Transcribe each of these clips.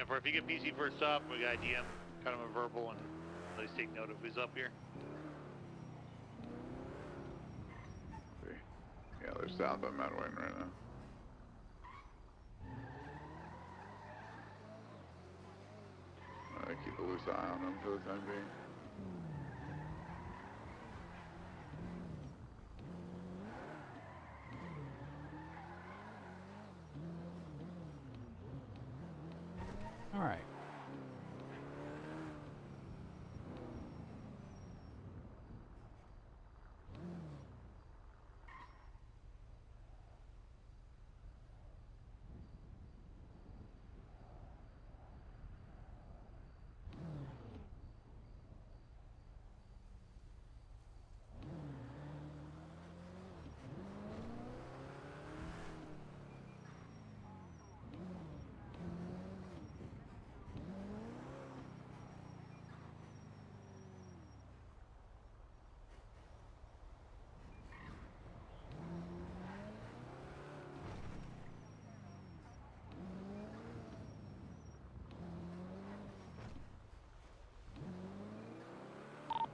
10-4. If you get PC first up, we got DM, kind of a verbal, and at least take note of who's up here. Yeah, they're south on Mount Wayne right now. Keep a loose eye on them for the time being. All right.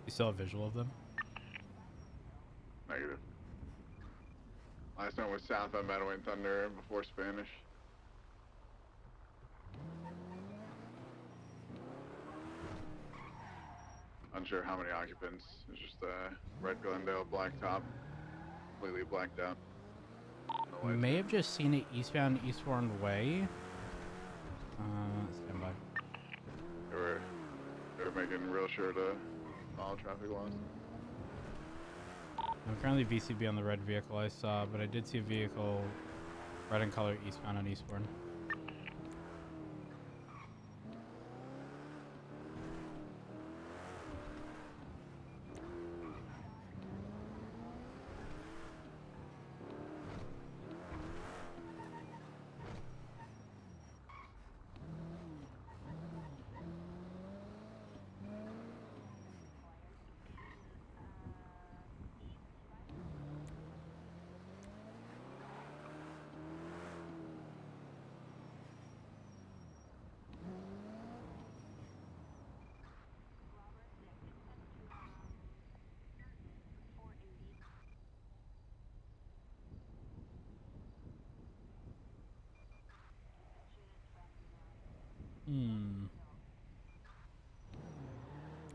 You saw a visual of them? Negative. Last one was south on Mount Wayne Thunder before Spanish. Unsure how many occupants. It's just red Glendale black top, completely blacked out. No lights. May have just seen it eastbound Eastbourne Way. Stand by. They were making real sure to follow traffic laws. I'm currently VCB on the red vehicle I saw, but I did see a vehicle red in color eastbound on Eastbourne.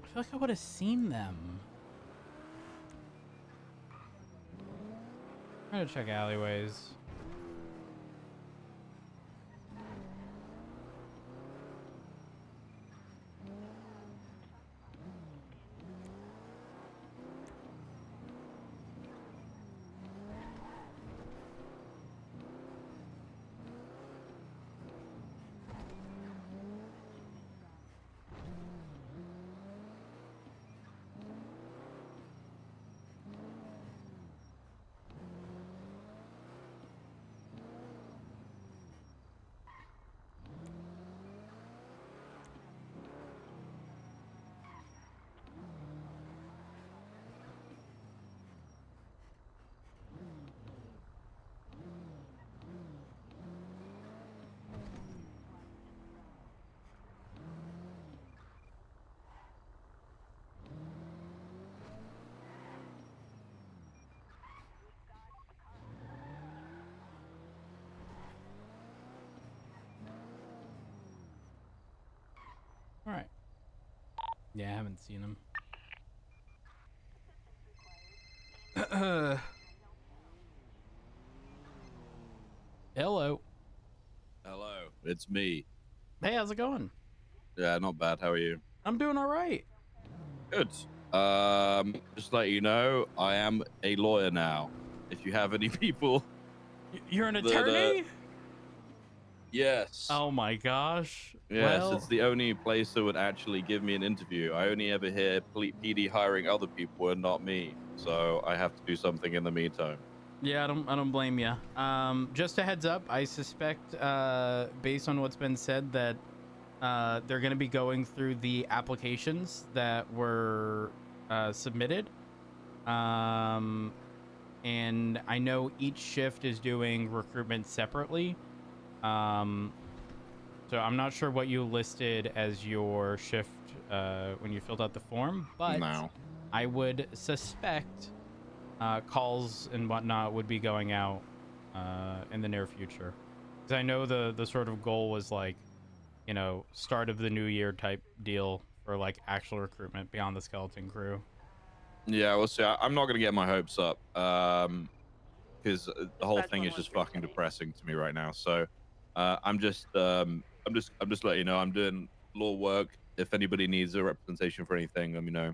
I feel like I would have seen them. I'm gonna check alleyways. All right. Yeah, I haven't seen him. Hello. Hello, it's me. Hey, how's it going? Yeah, not bad. How are you? I'm doing all right. Good. Just to let you know, I am a lawyer now. If you have any people, You're an attorney? Yes. Oh my gosh. Yes, Well, it's the only place that would actually give me an interview. I only ever hear PD hiring other people and not me, so I have to do something in the meantime. yeah, I don't blame you. Just a heads up, I suspect, based on what's been said, that they're going to be going through the applications that were submitted. And I know each shift is doing recruitment separately. So I'm not sure what you listed as your shift when you filled out the form, but No. I would suspect calls and whatnot would be going out in the near future. Because I know the sort of goal was like, you know, start of the new year type deal for like actual recruitment beyond the skeleton crew. Yeah, we'll see. I'm not gonna get my hopes up, because the whole thing is just fucking 11378. depressing to me right now. So, I'm just letting you know I'm doing law work. If anybody needs a representation for anything, let me know.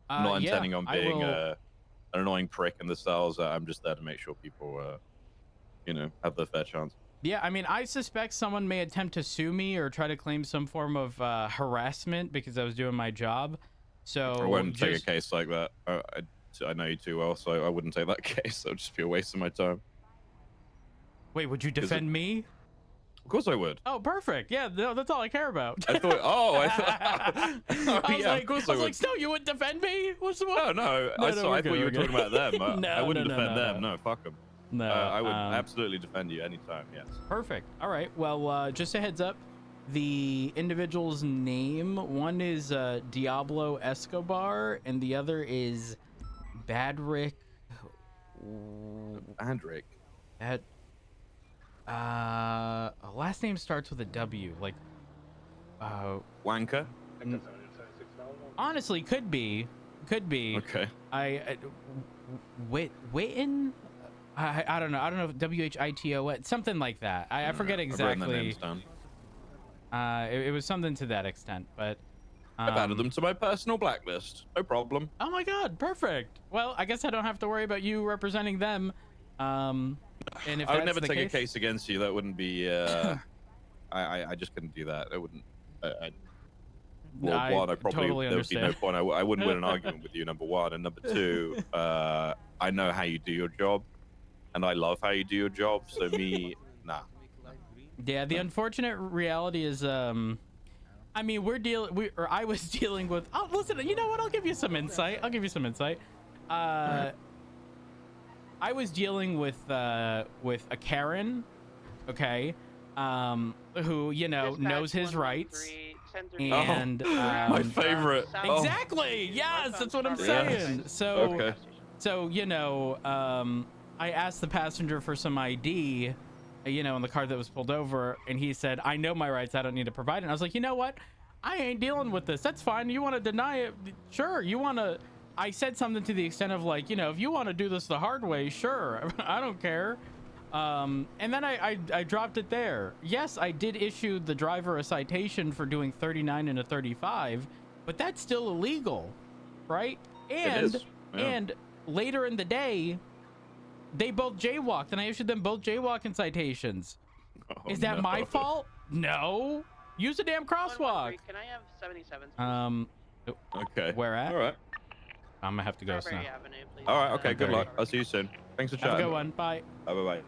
I'm not Yeah, intending on I being will. an annoying prick in the cells. I'm just there to make sure people, you know, have their fair chance. Yeah, I mean, I suspect someone may attempt to sue me or try to claim some form of harassment because I was doing my job. So I wouldn't take a just case like that. I know you too well, so I wouldn't take that case. It'll just be a waste of my time. wait, would you defend me? Of course I would. Oh, perfect. Yeah, no, that's all I care about. I thought, I thought, I was yeah, like, of course I I was would. like, Snow, you wouldn't defend me? What's the what? No, No, I no, thought we're you good, were we're talking good. about them. I No, wouldn't no, defend no, them. no. No, fuck them. No, I would absolutely defend you anytime. Yes. Perfect. All right. Well, just a heads up. The individual's name, one is Diablo Escobar, and the other is Badrick. Andrick. That last name starts with a W. Like, Wanker. honestly, could be. Okay. Witten. I don't know. I don't know if WHITO, something like that. I forget I've written their exactly. names down. It was something to that extent, but I've added them to my personal blacklist. No problem. oh my god, perfect. Well, I guess I don't have to worry about you representing them. And if I would that's never the take case, a case against you. That wouldn't be. I just couldn't do that. I wouldn't. Well, I one, I probably totally there would be no understand. point. I wouldn't win an argument with you. Number one, and number two, I know how you do your job, and I love how you do your job. So me, nah. Yeah, the unfortunate reality is, I mean, I was dealing with. Oh, listen, you know what? I'll give you some insight. I was dealing with a Karen, okay, who knows his rights. And My favorite. exactly. Yes, that's what I'm Yes. saying. So, Okay. I asked the passenger for some ID, in the car that was pulled over, and he said, "I know my rights. I don't need to provide it." And I was like, you know what? I ain't dealing with this. That's fine. You want to deny it? Sure. You want to? I said something to the extent of like, if you want to do this the hard way, sure. I don't care. And then I dropped it there. Yes, I did issue the driver a citation for doing 39 and a 35, but that's still illegal, right? And It is. Yeah. and later in the day, they both jaywalked, and I issued them both jaywalking citations. Oh, Is that no. my fault? No. Use the damn crosswalk. Can I have 77? Okay. Where at? All right. I'm gonna have to go Strawberry now. Avenue, please. All right. Okay. Good 1:30. luck. I'll see you soon. Thanks for Have a chatting. good one. Bye. Bye bye.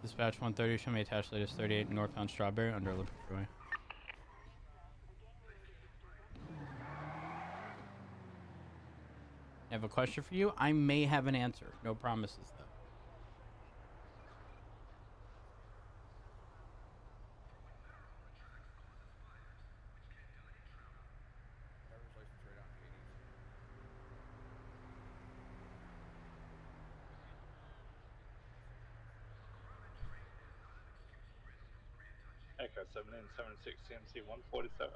Dispatch 130, show me attached latest 38 northbound Strawberry under Olympic Freeway. I have a question for you. I may have an answer. No promises, though. Echo 1776 CMC 147.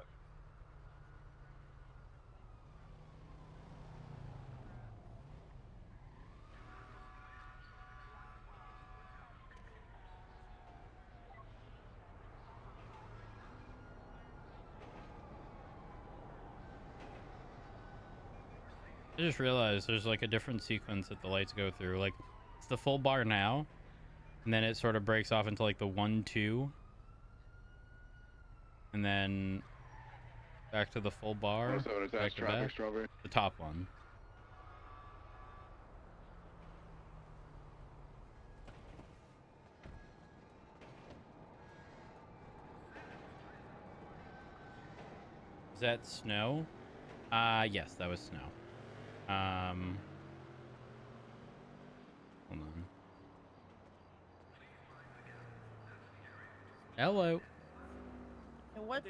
I just realized there's like a different sequence that the lights go through. Like, it's the full bar now, and then it sort of breaks off into like the 1, 2, and then back to the full bar. So it's Back to traffic, back. Strawberry. The top one. Is that snow? Yes, that was snow. Hold on. Hello. And what,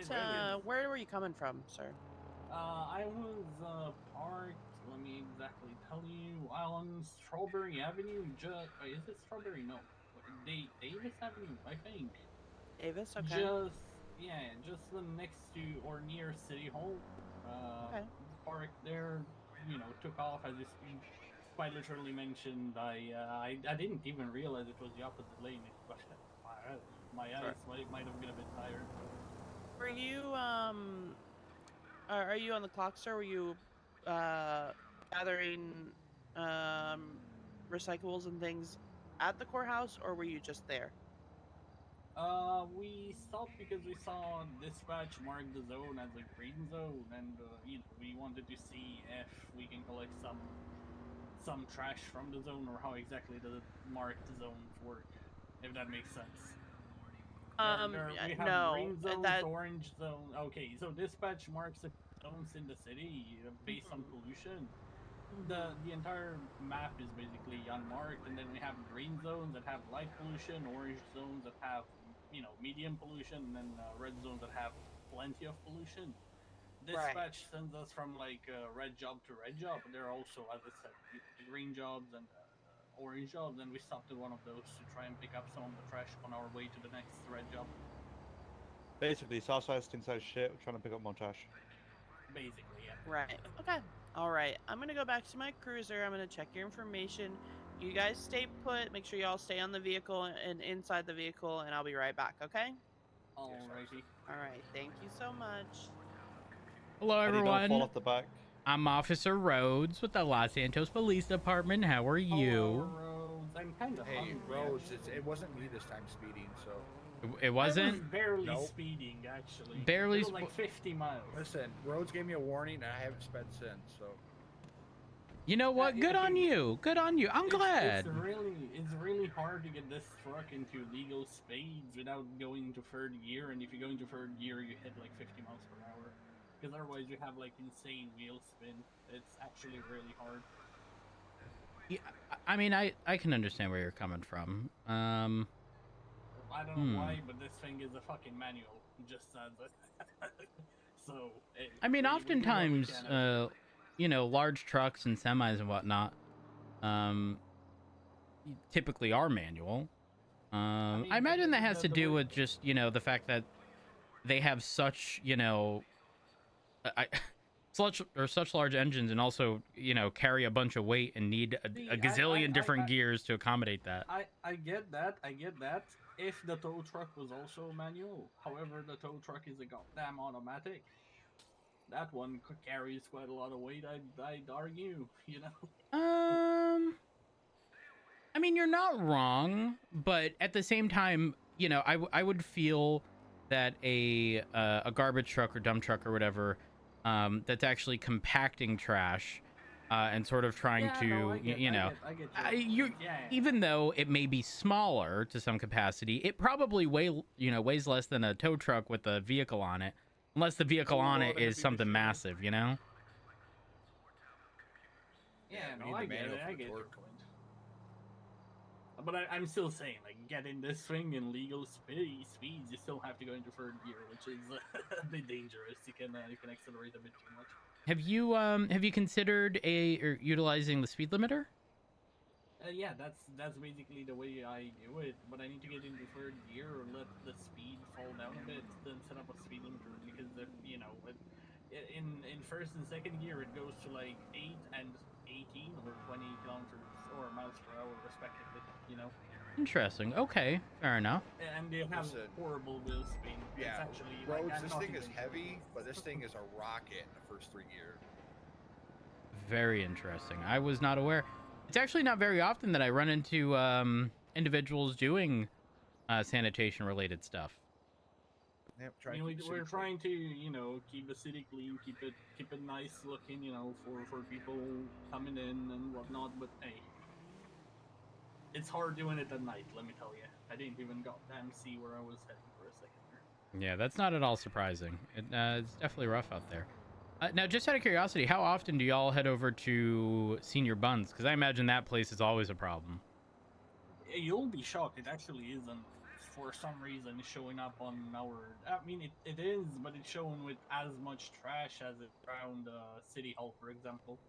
where were you coming from, sir? I was parked. Let me exactly tell you. On Strawberry Avenue. Just is it Strawberry? No, Davis Avenue, I think. Davis, okay. Just next to or near City Hall. Okay. Parked there. You know, took off as you quite literally mentioned. I didn't even realize it was the opposite lane. But my Sure. eyes might have been a bit tired. Were you, are you on the clock, sir? Were you, gathering, recyclables and things at the courthouse, or were you just there? We stopped because we saw dispatch mark the zone as a green zone, and you know, we wanted to see if we can collect some trash from the zone, or how exactly the marked zones work, if that makes sense. We have No, green zones, that, orange zone. Okay, so dispatch marks the zones in the city based on Mhm. pollution. The entire map is basically unmarked, and then we have green zones that have light pollution, orange zones that have medium pollution, and then red zones that have plenty of pollution. right. Dispatch sends us from like red job to red job, but there are also, as I said, the green jobs and the orange jobs, and we stopped at one of those to try and pick up some of the trash on our way to the next red job. Basically, Southside's inside shit. We're trying to pick up more trash. Basically, yeah. Right. Okay. All right. I'm going to go back to my cruiser. I'm going to check your information. You guys stay put. Make sure y'all stay on the vehicle and inside the vehicle, and I'll be right back, okay? Alrighty. All right. Thank you so much. Hello, Eddie, don't fall everyone. off the back. I'm Officer Rhodes with the Los Santos Police Department. How are you? Hello, Rhodes. I'm kind of Hey, hungry. Rhodes, actually. it wasn't me this time speeding, so. It I wasn't? was barely Nope. speeding, actually. Barely It was like 50 miles. Listen, Rhodes gave me a warning, and I haven't sped since, so. You know what? Good on you. Good on you. I'm glad. It's really hard to get this truck into legal speeds without going to third gear, and if you go into third gear, you hit like 50 miles per hour. Because otherwise, you have like insane wheel spin. It's actually really hard. Yeah, I mean, I can understand where you're coming from. I don't know why, but this thing is a fucking manual. Just says it. So. I mean, we oftentimes, can you know, large trucks and semis and whatnot, typically are manual. mean, I imagine that the- has the- to the do way- with just, you know, the fact that they have such, you know, such large engines, and also, you know, carry a bunch of weight and need See, a gazillion different I- gears to accommodate that. I get that. I get that. If the tow truck was also manual, however, the tow truck is a goddamn automatic. That one carries quite a lot of weight. I'd argue. You know. I mean, you're not wrong, but at the same time, you know, I would feel that a garbage truck or dump truck or whatever, that's actually compacting trash, and sort of trying Yeah, to, no, I get you Yeah. even though it may be smaller to some capacity, it probably weighs less than a tow truck with a vehicle on it, unless the vehicle on it is something massive, you know. Yeah, we no, need I the get manual it. for I the get your torque. point. But I'm still saying, like, getting this thing in legal speeds, you still have to go into third gear, which is a bit dangerous. You can accelerate a bit too much. Have you considered utilizing the speed limiter? Yeah, that's basically the way I do it. But I need to get into third gear or let the speed fall down a bit, then set up a speed limiter. Because if in first and second gear it goes to like 8 and 18 or 20 kilometers or miles per hour respectively. You know. Interesting. Okay, fair enough. And they have Listen, horrible wheel spin. It's Yeah, actually Rhodes, like, I'm this not thing is even heavy, joking. but this thing is a rocket in the first 3 gears. Very interesting. I was not aware. It's actually not very often that I run into individuals doing sanitation related stuff. Yep, I mean, keep the we're city trying to keep the city clean, keep it nice looking, for people coming in and whatnot. But hey, it's hard doing it at night. Let me tell you, I didn't even goddamn see where I was heading for a second there. Yeah, that's not at all surprising. It's definitely rough out there. Now, just out of curiosity, how often do y'all head over to Senior Buns? Because I imagine that place is always a problem. You'll be shocked. It actually isn't. For some reason, showing up on our. I mean, it is, but it's shown with as much trash as it around City Hall, for example.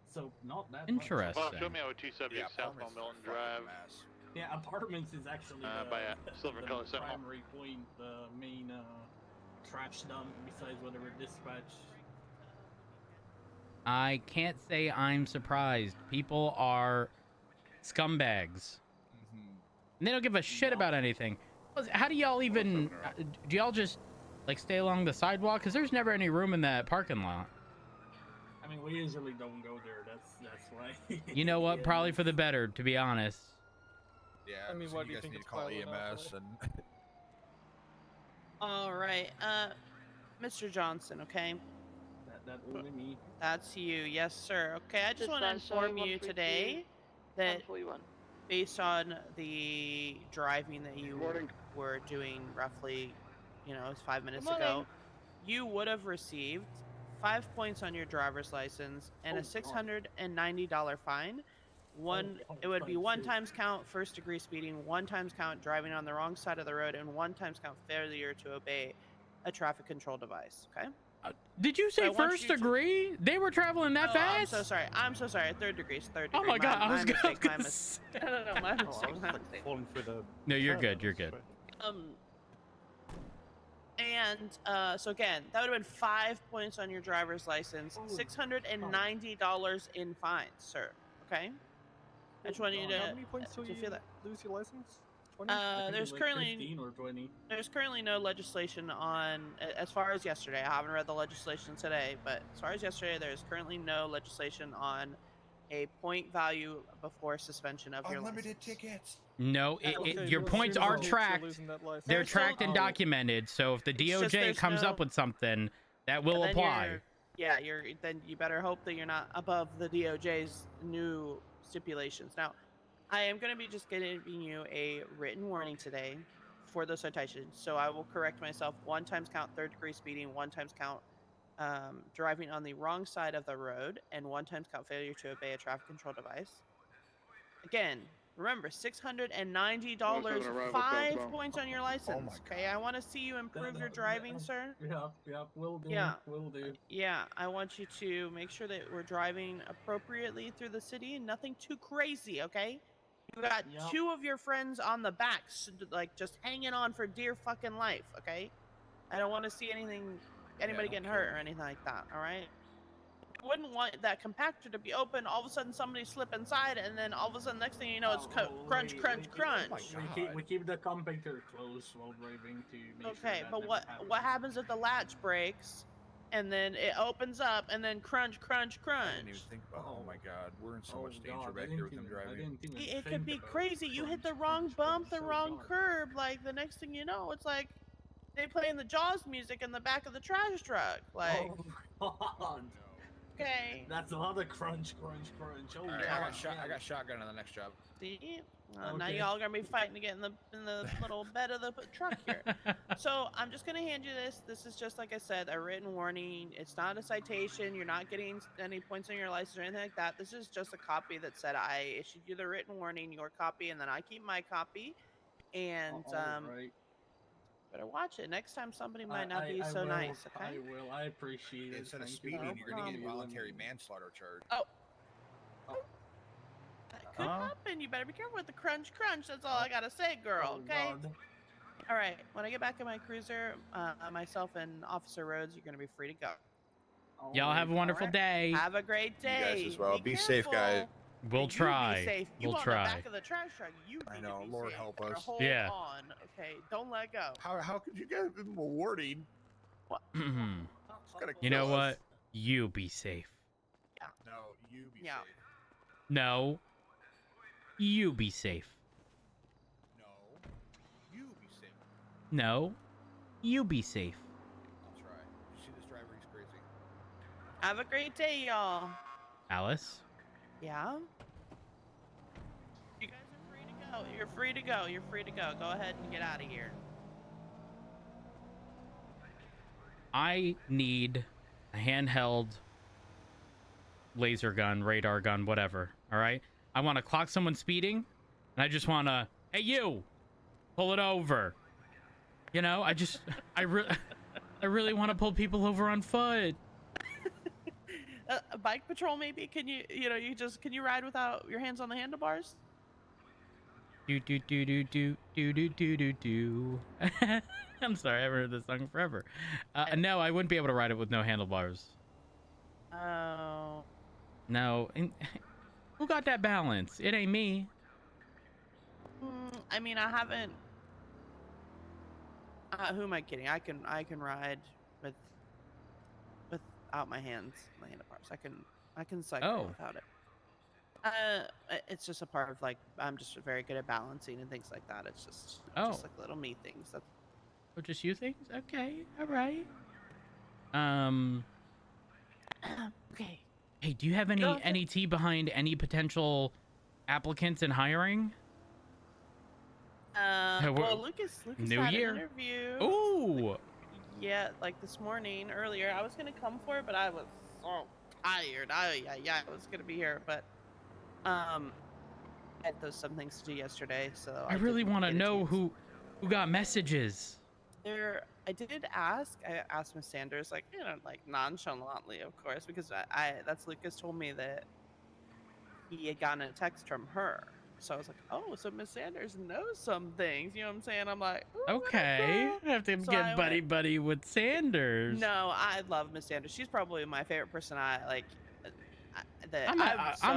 So not that much. Interesting. Well, show me how 270 Yeah, South apartments on Milton is a fucking Drive. mess. Yeah, apartments is actually By Silver the Color Sentinel. primary point, the main trash dump besides whatever dispatch. I can't say I'm surprised. People are scumbags. And they don't give a shit about anything. How do y'all even... do y'all just, like, stay along the sidewalk? Because there's never any room in that parking lot. I mean, we usually don't go there. That's why. You know what? Yeah, Probably for the better, to be honest. Yeah, I mean, so why you do you guys think need it's to call piled up, EMS and All right, Mr. Johnson. Okay, that only me. that's you. Yes, sir. Okay, I just want to Dispatch showing inform you 133, today that 141. based on the driving that you Morning. were doing roughly, you know, it was 5 minutes Good ago, morning. you would have received 5 points on your driver's license and Oh, a God. $690 fine. It would be thank 1 you. times count first degree speeding, 1 times count driving on the wrong side of the road, and 1 times count failure to obey a traffic control device. Okay. Did you So I say want first you to- degree? They were traveling that Oh, fast? I'm so sorry. I'm so sorry. 3rd degree. 3rd degree. Oh my god, I was mistake. My gonna mistake. say- No, my Oh, I mistake. was My like mistake. falling through the. No, you're curb, good. I You're was good. And so again, that would have been 5 points on your driver's license, $690 in fines, sir. Okay. I just want you to How many points till to you feel that. lose your license? 20? I think There's it's like currently 15 or 20. there's currently no legislation on as far as yesterday. I haven't read the legislation today, but as far as yesterday, there's currently no legislation on a point value before suspension of your unlimited license. tickets. No, Okay, your well, points as soon as are it hits, you're tracked. losing that license. They're There's still- tracked and Oh. documented. So if the It's just DOJ there's comes no- up with something, that will then apply. then you better hope that you're not above the DOJ's new stipulations. Now, I am going to be just giving you a written warning today for those citations. So I will correct myself. 1 times count 3rd degree speeding, 1 times count driving on the wrong side of the road, and 1 times count failure to obey a traffic control device. Again, remember, $690, 5 points on your license. Okay, I want to see you improve your driving, sir. Yeah, will do. Yeah. Will do. Yeah, I want you to make sure that we're driving appropriately through the city, nothing too crazy, okay? You got Yep. 2 of your friends on the back, like just hanging on for dear fucking life, okay? I don't want to see anybody getting hurt or anything like that, all right? I wouldn't want that compactor to be open, all of a sudden somebody slip inside, and then all of a sudden next thing you know it's crunch, crunch, crunch. We keep the compactor closed while driving to make sure Okay, that but never what happens if the latch breaks, and then it opens up, and then crunch, crunch, I didn't even crunch? think about. Oh my god, we're in so much danger God, back I here with didn't them even- I driving. didn't even It could think be about crazy. You hit the crunch, wrong crunch, bump, crunch. the Oh, wrong God. curb. Like the next thing you know, it's like they playing the Jaws music in the back of the trash truck. Like, Oh, God. okay, That's a lot of crunch, crunch, crunch. Oh, All right, God. I got shotgun on the next job. see, now Okay. y'all gonna be fighting to get in the little bed of the truck here. So I'm just gonna hand you this. This is just like I said, a written warning. It's not a citation. You're not getting any points on your license or anything like that. This is just a copy that said I issued you the written warning, your copy, and then I keep my copy. And Alright. better watch it. Next time somebody might not be I so will, nice. Okay. I will. I appreciate it. Instead of Thank you. speeding, No you're gonna get problem. involuntary manslaughter charge. That could Oh. happen. You better be careful with the crunch, crunch. That's all I gotta say, girl. Oh, Okay. God. All right. When I get back in my cruiser, myself and Officer Rhodes, you're gonna be free to go. Y'all have a wonderful Alright. day. Have a great day. guys as well. Be safe, guys. careful. We'll You try. Be safe. You We'll on try. the back of the trash truck. You I need know, to be Lord safe. help Better us. Hold Yeah. on. Okay. Don't let go. How could you guys give them a warning? You know what? You be safe. No, you be Yeah. safe. No. You be safe. No, you be safe. No. You be safe. I'll try. You see this driver? He's crazy. Have a great day, y'all. Alice? Yeah. You guys are free to go. You're free to go. You're free to go. Go ahead and get out of here. I need a handheld laser gun, radar gun, whatever. All right. I want to clock someone speeding, and I just want to, hey, you, pull it over. You know, I really want to pull people over on foot. A bike patrol, maybe? Can you, can you ride without your hands on the handlebars? Do do do do do do do do do do. I'm sorry, I haven't heard this song forever. No, I wouldn't be able to ride it with no handlebars. Oh. No, who got that balance? It ain't me. I mean, I haven't. Who am I kidding? I can ride without my hands, my handlebars. I can cycle without it. It's just a part of, like, I'm just very good at balancing and things like that. It's just like little me things. That's... Oh, just you things? Okay, all right. Okay. Hey, do you have any tea behind any potential applicants in hiring? Well, Lucas New had year. an interview. Ooh. Yeah, like this morning earlier. I was gonna come for it, but I was so tired. I was gonna be here, but I had some things to do yesterday, so I really want to know who got messages. I did ask. I asked Miss Sanders, like, like nonchalantly, of course, because that's Lucas told me that he had gotten a text from her. So I was like, oh, so Miss Sanders knows some things. You know what I'm saying? I'm like, okay, I have to get buddy with Sanders. No, I love Miss Sanders. She's probably my favorite person. I'm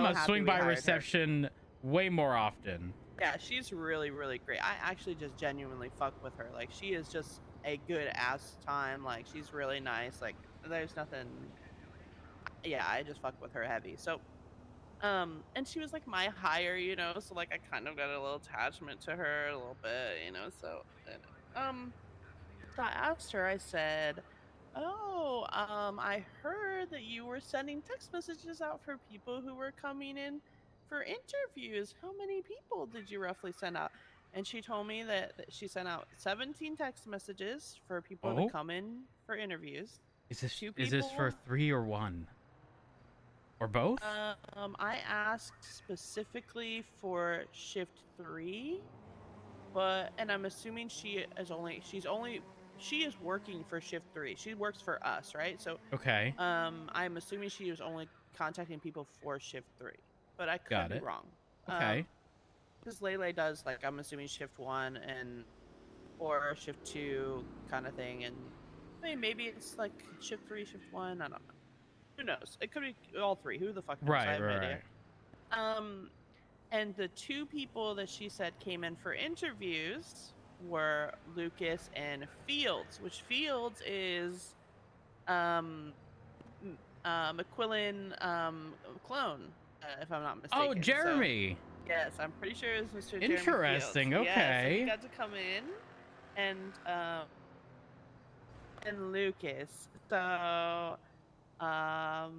a swing by reception way more often. Yeah, she's really, really great. I actually just genuinely fuck with her. Like, she is just a good ass time. Like, she's really nice. Like, there's nothing. Yeah, I just fuck with her heavy. So, and she was like my hire, so like I kind of got a little attachment to her a little bit, so I asked her, I said, oh, I heard that you were sending text messages out for people who were coming in for interviews. How many people did you roughly send out? And she told me that she sent out 17 text messages for people to come in for interviews. Is this for 3 or 1? Or both? I asked specifically for shift 3, and I'm assuming she is working for shift 3. She works for us, right? So okay. I'm assuming she was only contacting people for shift 3, but I could be wrong. Okay. Because Lele does, like, I'm assuming shift 1 or shift 2 kind of thing, and maybe it's like shift 3, shift 1. I don't know. Who knows? It could be all 3. Who the fuck knows? I have no idea. And the 2 people that she said came in for interviews were Lucas and Fields, which Fields is McQuillan clone, if I'm not mistaken. Oh, Jeremy. So, yes, I'm pretty sure it's Mr. Jeremy Interesting. Fields. Okay. Yeah, so he got to come in, and Lucas. So. Yeah,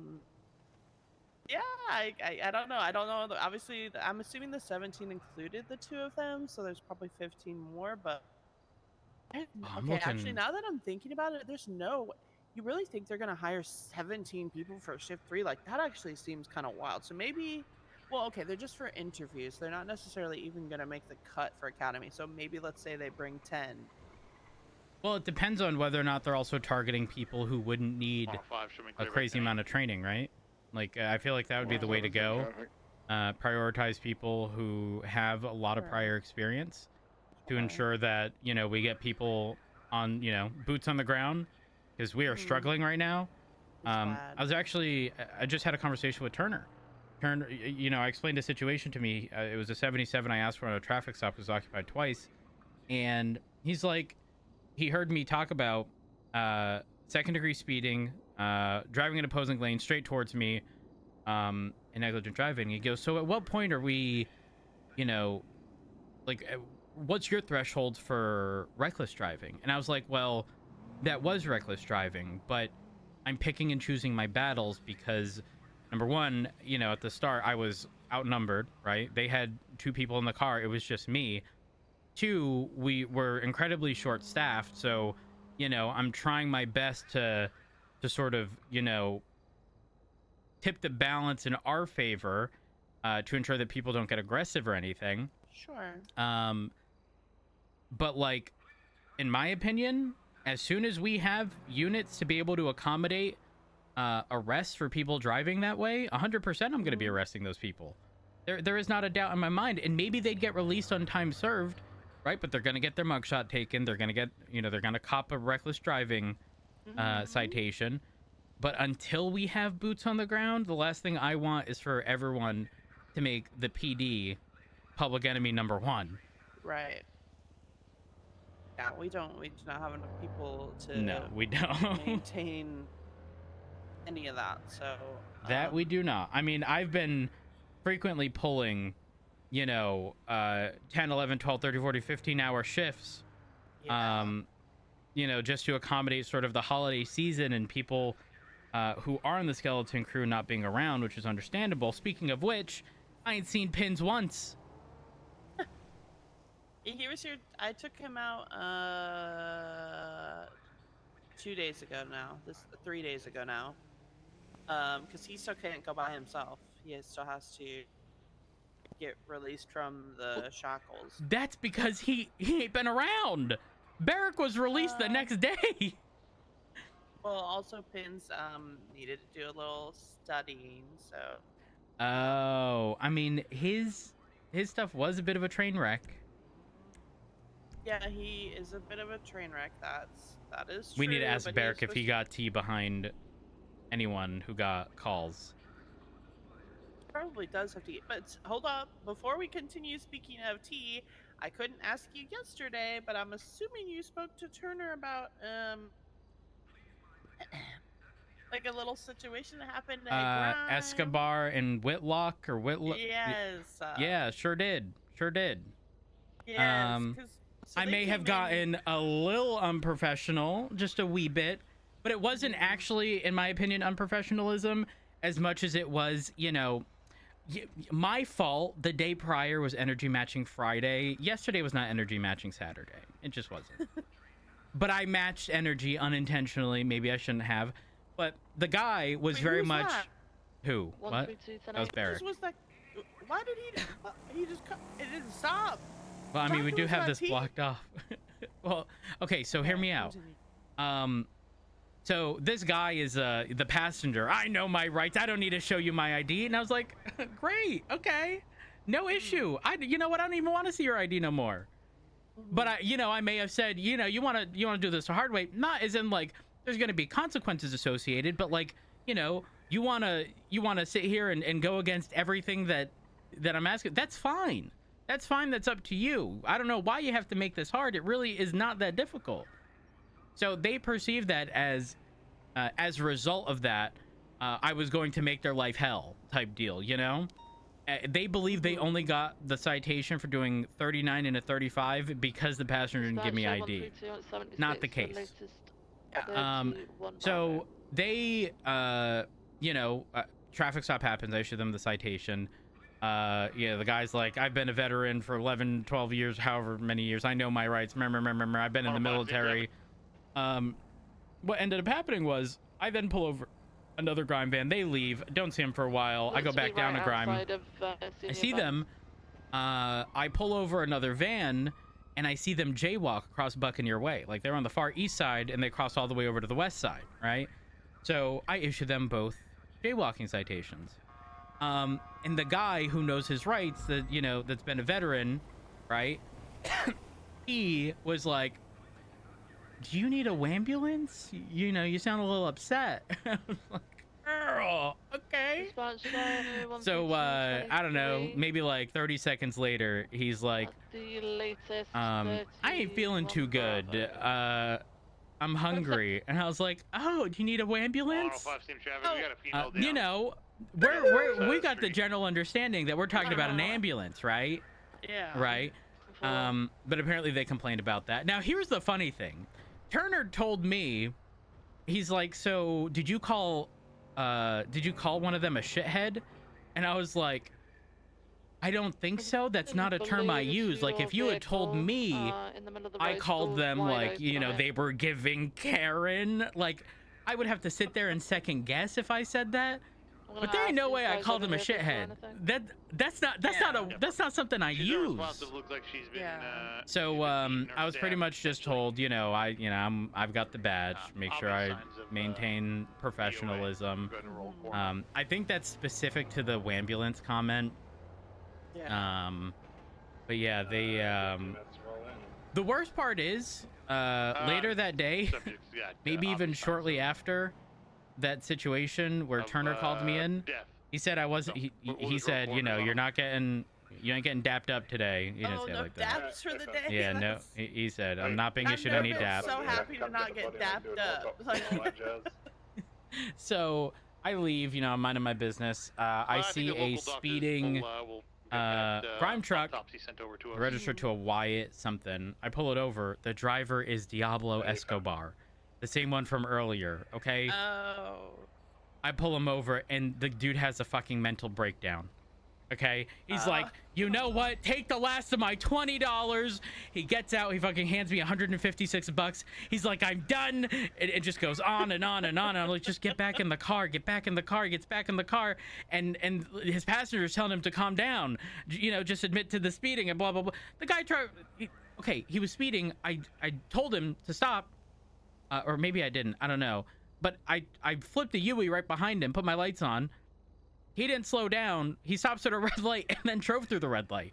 I don't know. I don't know. Obviously, I'm assuming the 17 included the 2 of them, so there's probably 15 more. But actually, now that I'm thinking about it, there's no. You really think they're gonna hire 17 people for shift 3? Like, that actually seems kind of wild. So maybe, well, okay, they're just for interviews. They're not necessarily even gonna make the cut for Academy. So maybe let's say they bring 10. Well, it depends on whether or not they're also targeting people who wouldn't need a crazy amount of training, right? Like, I feel like that would be the way to go. Prioritize people who have a lot of prior experience to ensure that, we get people on, boots on the ground, because we are struggling right now. I just had a conversation with Turner. Turner, I explained the situation to me. It was a 77 I asked for on a traffic stop. It was occupied twice. And he's like, he heard me talk about second-degree speeding, driving in opposing lane straight towards me, and negligent driving. He goes, so at what point are we, what's your threshold for reckless driving? And I was like, well, that was reckless driving, but I'm picking and choosing my battles because, number one, at the start, I was outnumbered, right? They had 2 people in the car. It was just me. 2, we were incredibly short-staffed, so you know, I'm trying my best to sort of, you know, tip the balance in our favor to ensure that people don't get aggressive or anything. Sure. But like, in my opinion, as soon as we have units to be able to accommodate arrests for people driving that way, 100% I'm going to be arresting those people. There is not a doubt in my mind. And maybe they'd get released on time served, right? But they're going to get their mugshot taken. They're going to get, you know, they're going to cop a reckless driving citation. But until we have boots on the ground, the last thing I want is for everyone to make the PD public enemy number one. Right. Yeah, we do not have enough people to No, we don't. maintain any of that. So that we do not. I mean, I've been frequently pulling, you know, 10, 11, 12, 30, 40, 15-hour shifts, you know, just to accommodate sort of the holiday season and people who are in the skeleton crew not being around, which is understandable. Speaking of which, I ain't seen Pins once. He was here. I took him out 2 days ago now. 3 days ago now. Because he still can't go by himself. He still has to get released from the shackles. That's because he ain't been around. Barrick was released the next day. Well, also Pins needed to do a little studying, so. Oh, I mean, his stuff was a bit of a train wreck. Yeah, he is a bit of a train wreck. That is true. We need to ask Barrick if he got tea behind anyone who got calls. Probably does have tea, but hold up. Before we continue speaking of tea, I couldn't ask you yesterday, but I'm assuming you spoke to Turner about like a little situation that happened at Grime. Escobar and Whitlock or Whitlock. Yes. Yeah, sure did. Yes. I may have gotten a little unprofessional, just a wee bit, but it wasn't actually, in my opinion, unprofessionalism as much as it was, you know, my fault. The day prior was energy matching Friday. Yesterday was not energy matching Saturday. It just wasn't. But I matched energy unintentionally. Maybe I shouldn't have. But the guy was very much... That? Who? What? That was Barrick. Why did he just... It didn't stop. Well, I mean, we do have this blocked off. Well, okay, so hear me out. So this guy is the passenger. I know my rights. I don't need to show you my ID. And I was like, great, okay, no issue. You know what? I don't even want to see your ID no more. But I may have said, you want to do this the hard way. Not as in like there's going to be consequences associated, but like, you want to sit here and go against everything that I'm asking. That's fine. That's fine. That's up to you. I don't know why you have to make this hard. It really is not that difficult. So they perceived that as a result of that, I was going to make their life hell type deal, They believe they only got the citation for doing 39 and a 35 because the passenger didn't give me ID. Not the case. So they, traffic stop happens. I issue them the citation. The guy's like, I've been a veteran for 11, 12 years, however many years. I know my rights. Remember, I've been in the military. What ended up happening was I then pull over another Grime van. They leave. Don't see them for a while. I go back down to Grime. I see them. I pull over another van and I see them jaywalk across Buccaneer Way. Like they're on the far east side and they cross all the way over to the west side, right? So I issue them both jaywalking citations. And the guy who knows his rights, that's been a veteran, right? He was like, do you need a wambulance? You sound a little upset. I was like, girl, okay. So, I don't know, maybe like 30 seconds later, he's like, I ain't feeling too good. I'm hungry. And I was like, oh, do you need a wambulance? We got the general understanding that we're talking about an ambulance, right? Yeah. Right? But apparently they complained about that. Now, here's the funny thing. Turner told me, he's like, so did you call one of them a shithead? And I was like, I don't think so. That's not a term I use. Like, if you had told me I guys called go them like, wide-eyed you know, about they it. were giving Karen. Like, I would have to sit there and second guess if I said that. I'm gonna But there ain't ask no these way I guys called over him a there if they know shithead. anything. That's not something I She's use. unresponsive. Looks like she's been. Yeah. So she's been beaten or I was pretty stabbed, much just essentially. told, you know, I've got the badge. Make sure I obvious signs of, maintain DOA. professionalism. Go ahead and roll for Mhm. it. I think that's specific to the ambulance comment. Yeah. But yeah, they the worst part is later that day, Subject's got, maybe even obvious signs shortly of- after that situation where of, Turner called me in, death. he said I wasn't. So, we'll He just roll said, for you it know, as you're well. not getting, you ain't getting dapped up today. He didn't Oh, say it no like that. daps for the day. Yeah, no. That's- He said I'm not being I've issued never any been dap. so happy to not get dapped up. Like, So I leave. You know, I'm minding my business. I think see the a local doctors speeding will get that, crime truck autopsy sent over to us. registered to a Wyatt something. I pull it over. The driver is Diablo Escobar, the same one from earlier. Okay. oh. I pull him over, and the dude has a fucking mental breakdown. Okay, he's like, you know what? Take the last of my $20. He gets out. He fucking hands me 156 bucks. He's like, I'm done. It just goes on and on and on. And I'm like, just get back in the car. Get back in the car. He gets back in the car, and his passenger's telling him to calm down. You know, just admit to the speeding and blah blah blah. The guy tried. Okay, he was speeding. I told him to stop, or maybe I didn't. I don't know. But I flipped the Yui right behind him, put my lights on. He didn't slow down. He stops at a red light and then drove through the red light.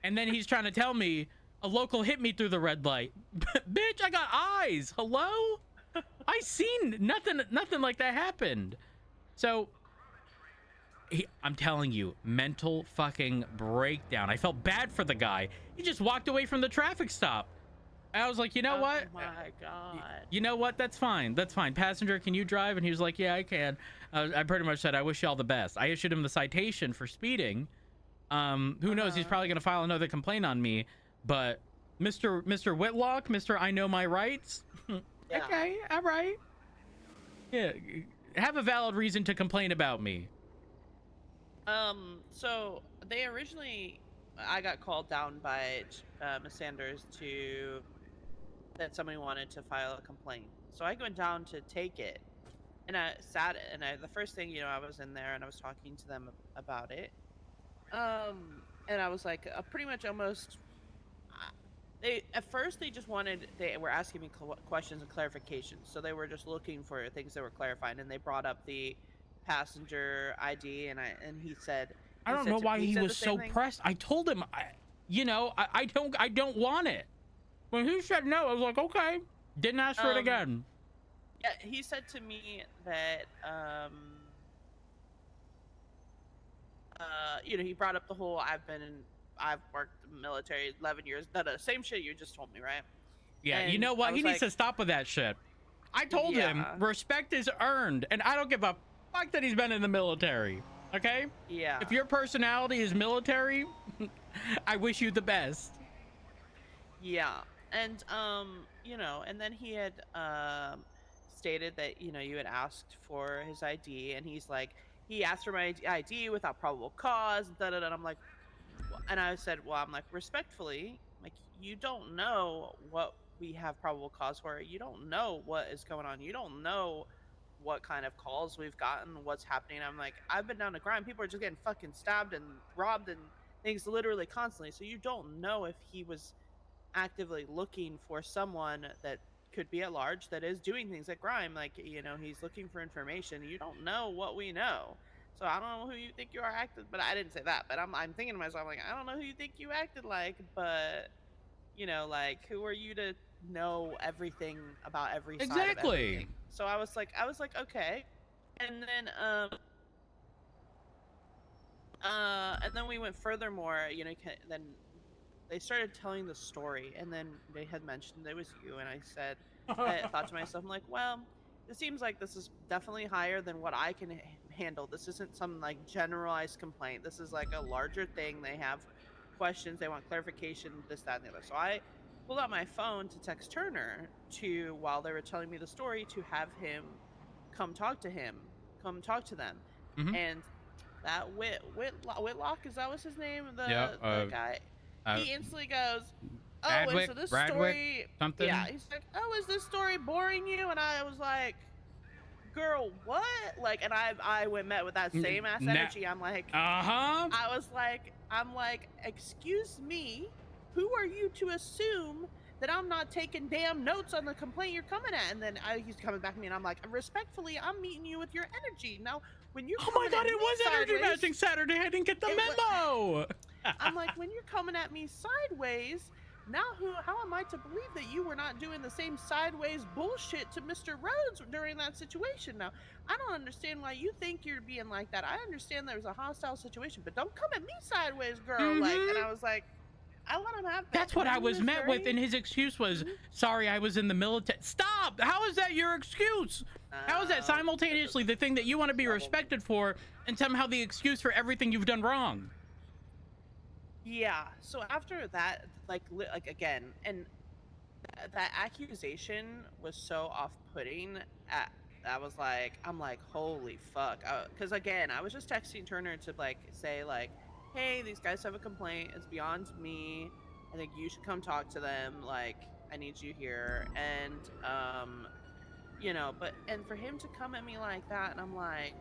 And then he's trying to tell me a local hit me through the red light. Bitch, I got eyes. Hello? I seen nothing like that happened. So I'm telling you, mental fucking breakdown. I felt bad for the guy. He just walked away from the traffic stop. I was like, you know what? Oh my god. You know what? That's fine. That's fine. Passenger, can you drive? And he was like, yeah, I can. I pretty much said, I wish you all the best. I issued him the citation for speeding. Who knows? He's probably going to file another complaint on me. But Mr. Whitlock, Mr. I know my rights. Yeah. Okay, all right. Yeah, have a valid reason to complain about me. So they originally, I got called down by Miss Sanders that somebody wanted to file a complaint. So I went down to take it, and I sat, and the first thing, you know, I was in there and I was talking to them about it. And I was like, pretty much almost. At first they were asking me questions and clarifications. So they were just looking for things that were clarifying, and they brought up the passenger ID, and he said. I don't know why he was so pressed. I told him, I don't want it. When he said no, I was like, okay. Didn't ask for it again. Yeah, he said to me that, you know, he brought up the whole, I've worked in the military 11 years. The same shit you just told me, right? Yeah, And you know what? I He was needs to stop with that shit. I told him Yeah. respect is earned, and I don't give a fuck that he's been in the military. Okay? Yeah. If your personality is military, I wish you the best. Yeah. And, you know, and then he had, stated that, you know, you had asked for his ID, and he's like, he asked for my ID without probable cause, and I'm like, and I said, well, I'm like, respectfully, like, you don't know what we have probable cause for. You don't know what is going on. You don't know what kind of calls we've gotten, what's happening. I'm like, I've been down to grind. People are just getting fucking stabbed and robbed and things literally constantly. So you don't know if he was actively looking for someone that could be at large that is doing things like crime. Like, you know, he's looking for information. You don't know what we know. So I don't know who you think you are acted, but I didn't say that. But I'm thinking to myself, like, I don't know who you think you acted like, but you know, like, who are you to know everything about every side of Exactly. everything? So I was like, okay. And then we went furthermore, you know, then they started telling the story, and then they had mentioned it was you, and I said, I thought to myself, I'm like, well, it seems like this is definitely higher than what I can handle. This isn't some like generalized complaint. This is like a larger thing. They have questions, they want clarification, this, that, and the other. So I pulled out my phone to text Turner while they were telling me the story, to have him come talk to them. Mhm. And that Whitlock, is that was his name? The Yeah, guy. He instantly goes, "Oh, Adwick, so this Bradwick, story, something? yeah." He's like, "Oh, is this story boring you?" And I was like, "Girl, what?" Like, and I went met with that same ass energy. I'm like, Uh-huh. I'm like, "Excuse me, who are you to assume that I'm not taking damn notes on the complaint you're coming at?" And then he's coming back at me, and I'm like, "Respectfully, I'm meeting you with your energy. Now, when you're Oh my coming god, at it me was energy sideways, matching Saturday. I didn't get the it wa- memo. I'm like, when you're coming at me sideways, now how am I to believe that you were not doing the same sideways bullshit to Mr. Rhodes during that situation? Now, I don't understand why you think you're being like that. I understand there was a hostile situation, but don't come at me sideways, girl. Like, and I was like, I let him have it. That's And what I then he was met with, and his excuse was, Mhm. sorry, I was in the military. Stop! How is that your excuse? How is that Oh, simultaneously the thing that you want to be respected for, and somehow the excuse for everything you've done wrong? yeah. So after that, like again, and that accusation was so off-putting. I was like, I'm like, holy fuck. Because again, I was just texting Turner to like say like, hey, these guys have a complaint. It's beyond me. I think you should come talk to them. Like, I need you here. And but and for him to come at me like that, and I'm like,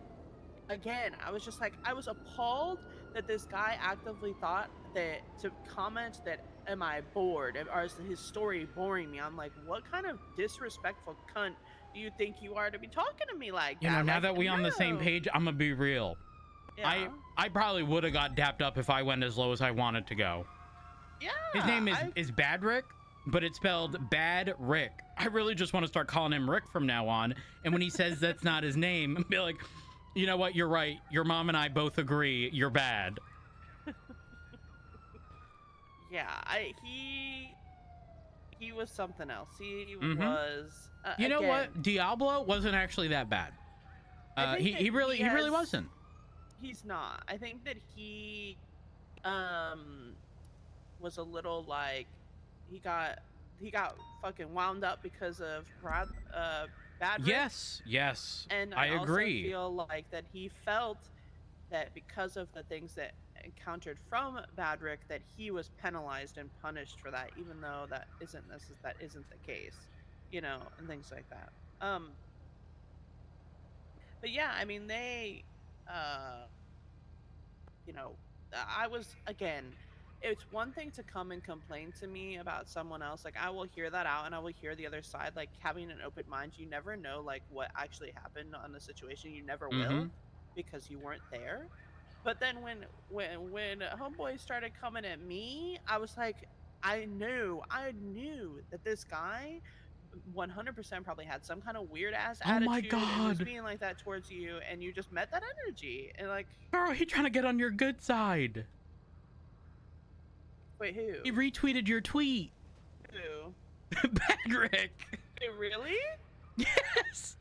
again, I was just like, I was appalled that this guy actively thought that to comment that, am I bored, or is his story boring me? I'm like, what kind of disrespectful cunt do you think you are to be talking to me like You that? know, now Like, that we on the same no. page, I'm gonna be real. Yeah. I probably would have got dapped up if I went as low as I wanted to go. Yeah. His name is Badrick, but it's spelled Bad Rick. I really just want to start calling him Rick from now on. And when he says that's not his name, be like, you know what? You're right. Your mom and I both agree. You're bad. Yeah. He was something else. He Mhm. was. You know again, what? Diablo wasn't actually that bad. I think He that really wasn't. He's not. I think that he was a little like he got fucking wound up because of Bad Rick. Yes. And I I also agree. feel like that he felt that because of the things that encountered from Bad Rick, that he was penalized and punished for that, even though that isn't the case, and things like that. But yeah, I mean, they, uh, you know, I was, again, it's one thing to come and complain to me about someone else. Like, I will hear that out and I will hear the other side. Like, having an open mind, you never know, like, what actually happened on the situation. You never will because you weren't there. But then when homeboy started coming at me, I was like, I knew that this guy 100% probably had some kind of weird ass Oh my attitude and was god. being like that towards you, and you just met that energy. And like, Girl, he trying to get on your good side. wait, who? He retweeted your tweet. Who? Badrick. Wait, really? Yes.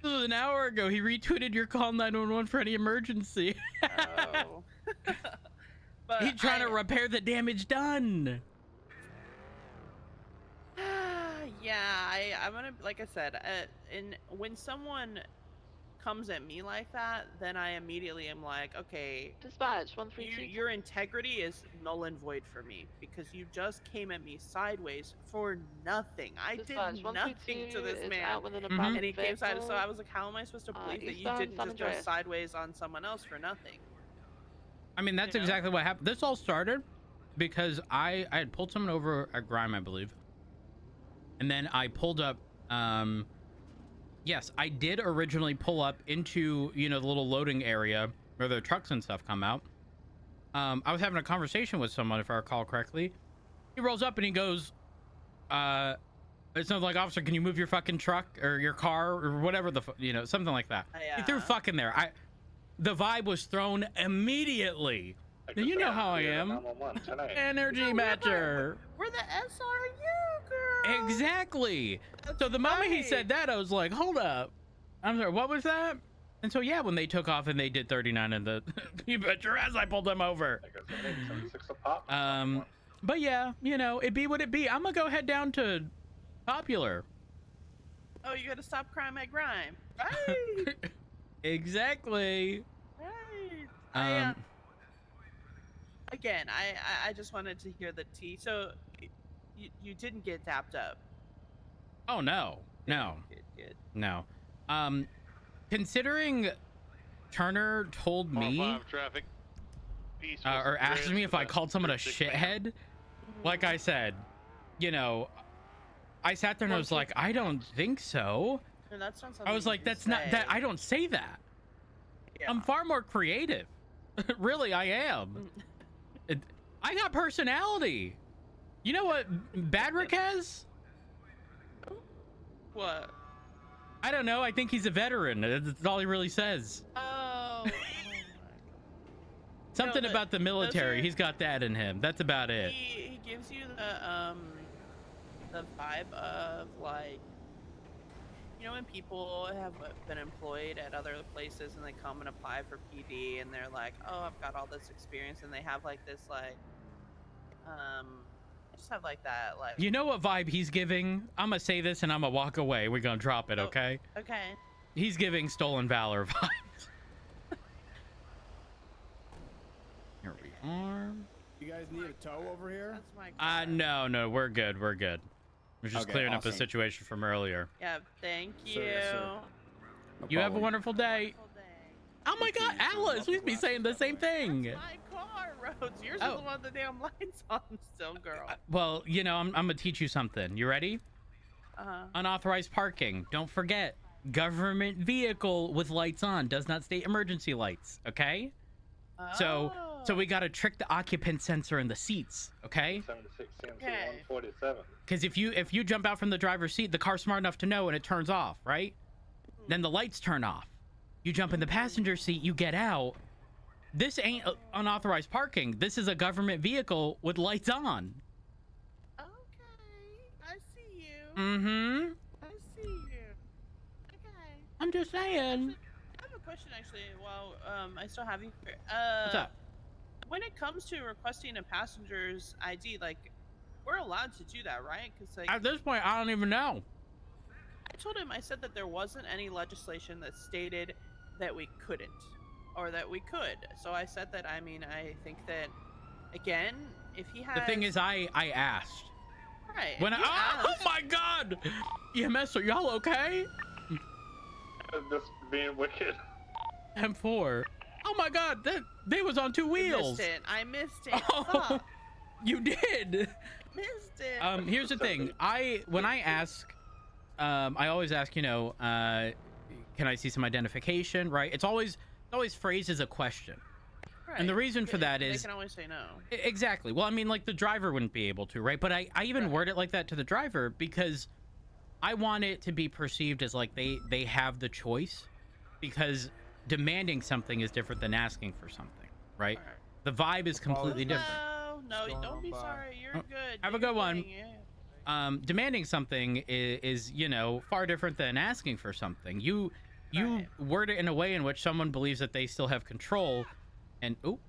This was an hour ago. He retweeted your call 911 for any emergency. Oh. But He's trying to repair the damage done. Yeah, I'm gonna, like I said, and when someone comes at me like that, then I immediately am like, okay, Dispatch 132. your integrity is null and void for me because you just came at me sideways for nothing. I Dispatch did nothing to this is man, out with an Mhm. abandoned and he came side. So vehicle. I was like, how am I supposed to believe that you Eastbound didn't San just go Andreas. sideways on someone else for nothing? I mean, that's You know? exactly what happened. This all started because I had pulled someone over at Grime, I believe. And then I pulled up, yes, I did originally pull up into, the little loading area where the trucks and stuff come out. I was having a conversation with someone, if I recall correctly. He rolls up and he goes, it's something like, officer, can you move your fucking truck or your car or whatever something like that. He threw fuck in there. The vibe was thrown immediately. Now, you know how I am. Energy matcher. We're the SRU, girl. Exactly. That's So the moment he right. said that, I was like, hold up. I'm sorry, what was that? And so, yeah, when they took off and they did 39 in the, you bet your ass I pulled them over. But yeah, it be what it be. I'm gonna go head down to Popular. Oh, you gotta stop crime at Grime. Right. Exactly. Again, I just wanted to hear the tea. So you didn't get tapped up. Oh no, no, Good. no. Considering Turner told me 4-5 traffic. Peaceful or asked Andreas me if I with called someone a 6 man. shithead, like I said, you know, I sat there and I was like, I don't think so. And that's not something I was like, you that's not that. say. I don't say that. Yeah. I'm far more creative. Really, I am. I got personality. You know what Badrick has? What? I don't know. I think he's a veteran. That's all he really says. Oh. my God. Something No, about the those military. are- He's got that in him. That's about it. He gives you the vibe of like, you know, when people have been employed at other places and they come and apply for PD and they're like, oh, I've got all this experience, and they have like this like just have like that like. You know what vibe he's giving? I'm gonna say this and I'm gonna walk away. We're gonna drop it, Oh. okay? Okay. He's giving stolen valor vibes. Here we are. You guys need a tow over here? That's my car. No, we're good. We're good. We're just Okay, clearing up a awesome. situation from earlier. Yeah. Thank you. Sir, yes, sir. No You have a problem. wonderful day. Wonderful day. Oh my God, Alice, we'd be saying the same thing. That's my car, Rhodes. Yours Oh. is the one with the damn lights on still, girl. Well, you know, I'm gonna teach you something. You ready? Uh-huh. Unauthorized parking. Don't forget, government vehicle with lights on does not state emergency lights. Okay. So we got to trick the occupant sensor in the seats. Okay. 76 CMC Okay. 147. Because if you jump out from the driver's seat, the car's smart enough to know, and it turns off, right? Then the lights turn off. You jump in the passenger seat, you get out. This ain't unauthorized parking. This is a government vehicle with lights on. Okay, I see you. Mm-hmm. I see you. Okay. I'm just saying. I have a question actually. While I still have you here. What's up? When it comes to requesting a passenger's ID, like, we're allowed to do that, right? Because like At this point, I don't even know. I told him, I said that there wasn't any legislation that stated that we couldn't, or that we could. So I said that. I mean, I think that again, if he has The thing is, I asked. right. When if you oh asked- my God, EMS, are y'all okay? Just being wicked. M4. Oh my God, they was on 2 I wheels. missed it. I missed it. Oh, Fuck. you did. Missed it. Here's the thing. When I ask, I always ask, you know, can I see some identification? Right? It's always phrased as a question. And the Right. reason for that They is can always say no. exactly. Well, I mean, like the driver wouldn't be able to, right? But I even word it like that to the driver because I want it to be perceived as like they have the choice, because demanding something is different than asking for something, right? Alright. The vibe is completely different. No, Going don't be on by. sorry. You're Oh, good. have a Do your good one. thing, yeah. Demanding something is you know, far different than asking for something. You Right. word it in a way in which someone believes that they still have control, and What?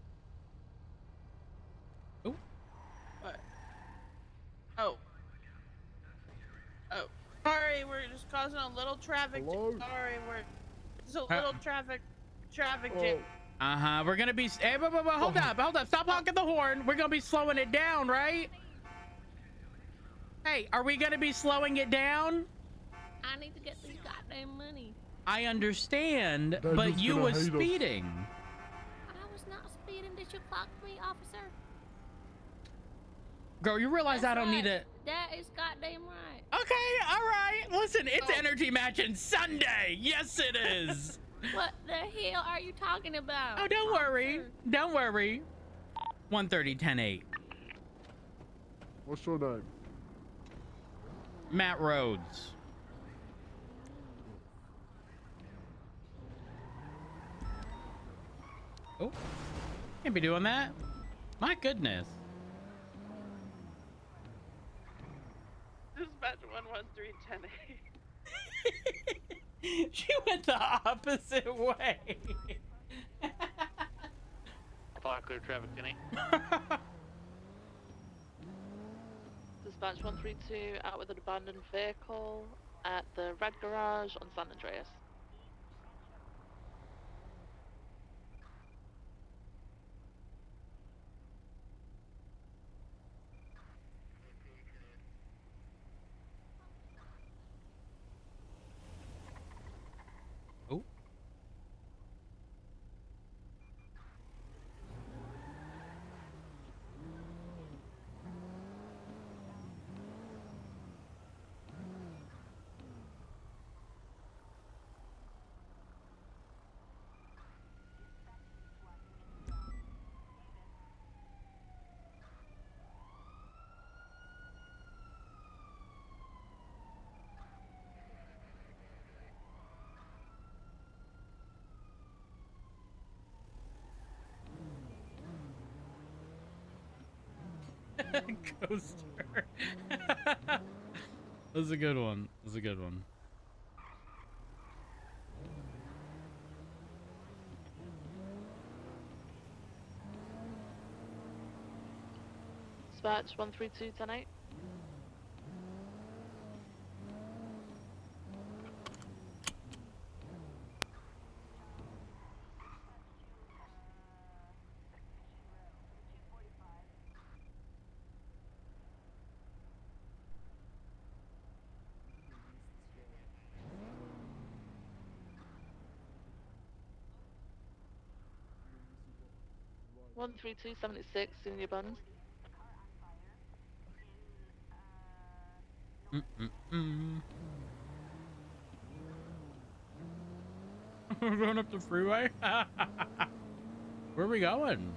Oh. Oh. Sorry, we're just causing a little traffic. Hello? Sorry, we're just a little traffic jam. we're gonna be hey, hold up, stop honking the horn. We're gonna be slowing it down, right? Hey, are we gonna be slowing it down? I need to get this goddamn money. I understand, They're but just you gonna was hate us. speeding. I was not speeding. Did you clock me, officer? Girl, you realize I That's don't need right. it. That is goddamn right. Okay, all right. Listen, it's Oh. energy matching Sunday. Yes, it is. What the hell are you talking about? Oh, don't worry. officer? Don't worry. 130, 10-8. What's your name? Matt Rhodes. Oh, can't be doing that. My goodness. Dispatch 11310. She went the opposite way. Apply clear traffic, Denny. Dispatch 132 out with an abandoned vehicle at the Red Garage on San Andreas. Coaster. That was a good one. That was a good one. Dispatch 13210-8. One 3276 in your buns. We're going up the freeway. Where are we going?